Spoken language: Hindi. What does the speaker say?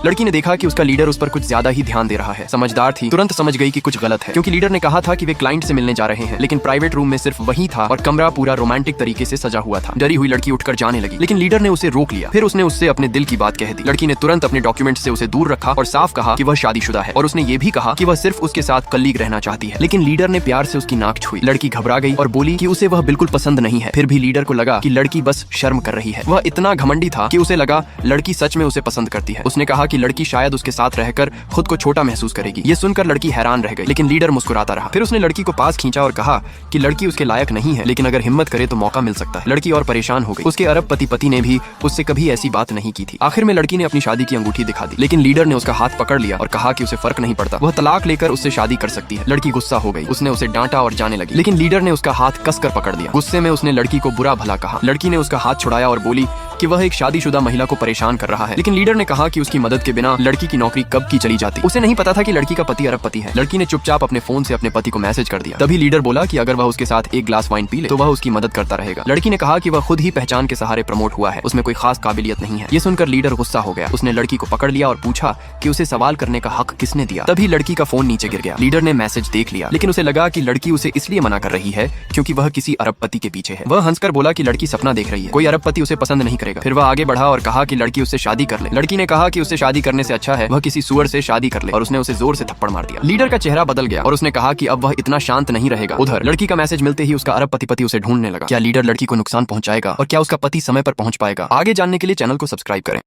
लड़की ने देखा कि उसका लीडर उस पर कुछ ज्यादा ही ध्यान दे रहा है। समझदार थी, तुरंत समझ गई कि कुछ गलत है, क्योंकि लीडर ने कहा था कि वे क्लाइंट से मिलने जा रहे हैं, लेकिन प्राइवेट रूम में सिर्फ वही था और कमरा पूरा रोमांटिक तरीके से सजा हुआ था। डरी हुई लड़की उठकर जाने लगी, लेकिन लीडर ने उसे रोक लिया। फिर उसने उससे अपने दिल की बात कह दी। लड़की ने तुरंत अपने डॉक्यूमेंट से उसे दूर रखा और साफ कहा कि वह शादीशुदा है, और उसने ये भी कहा कि वह सिर्फ उसके साथ कलीग रहना चाहती है। लेकिन लीडर ने प्यार से उसकी नाक छुई। लड़की घबरा गई और बोली कि उसे वह बिल्कुल पसंद नहीं है। फिर भी लीडर को लगा कि लड़की बस शर्म कर रही है। वह इतना घमंडी था कि उसे लगा लड़की सच में उसे पसंद करती है। उसने कहा कि लड़की शायद उसके साथ रहकर खुद को छोटा महसूस करेगी। ये सुनकर लड़की हैरान रह गई, लेकिन लीडर मुस्कुराता रहा। फिर उसने लड़की को पास खींचा और कहा कि लड़की उसके लायक नहीं है, लेकिन अगर हिम्मत करे तो मौका मिल सकता है। लड़की और परेशान हो गई। उसके अरब पति ने भी उससे कभी ऐसी बात नहीं की थी। आखिर में लड़की ने अपनी शादी की अंगूठी दिखा दी, लेकिन लीडर ने उसका हाथ पकड़ लिया और कहा कि उसे फर्क नहीं पड़ता, वह तलाक लेकर उससे शादी कर सकती है। लड़की गुस्सा हो गई, उसने उसे डांटा और जाने लगी, लेकिन लीडर ने उसका हाथ कसकर पकड़ लिया। गुस्से में उसने लड़की को बुरा भला कहा। लड़की ने उसका हाथ छुड़ाया और बोली कि वह एक शादीशुदा महिला को परेशान कर रहा है, लेकिन लीडर ने कहा कि उसकी मदद के बिना लड़की की नौकरी कब की चली जाती। उसे नहीं पता था कि लड़की का पति अरबपति है। लड़की ने चुपचाप अपने फोन से अपने पति को मैसेज कर दिया। तभी लीडर बोला कि अगर वह उसके साथ एक ग्लास वाइन पी ले तो वह उसकी मदद करता रहेगा। लड़की ने कहा कि वह खुद ही पहचान के सहारे प्रमोट हुआ है, उसमें कोई खास काबिलियत नहीं है। ये सुनकर लीडर गुस्सा हो गया। उसने लड़की को पकड़ लिया और पूछा कि उसे सवाल करने का हक किसने दिया। तभी लड़की का फोन नीचे गिर गया। लीडर ने मैसेज देख लिया, लेकिन उसे लगा कि लड़की उसे इसलिए मना कर रही है क्योंकि वह किसी अरबपति के पीछे है। वह हंसकर बोला कि लड़की सपना देख रही है, कोई अरबपति उसे पसंद नहीं करेगा। फिर वह आगे बढ़ा और कहा कि लड़की उससे शादी कर ले। लड़की ने कहा कि उससे शादी करने से अच्छा है वह किसी सुअर से शादी कर ले, और उसने उसे जोर से थप्पड़ मार दिया। लीडर का चेहरा बदल गया और उसने कहा कि अब वह इतना शांत नहीं रहेगा। उधर लड़की का मैसेज मिलते ही उसका अरबपति उसे ढूंढने लगा। क्या लीडर लड़की को नुकसान पहुंचाएगा और क्या उसका पति समय पर पहुंच पाएगा? आगे जानने के लिए चैनल को सब्सक्राइब करें।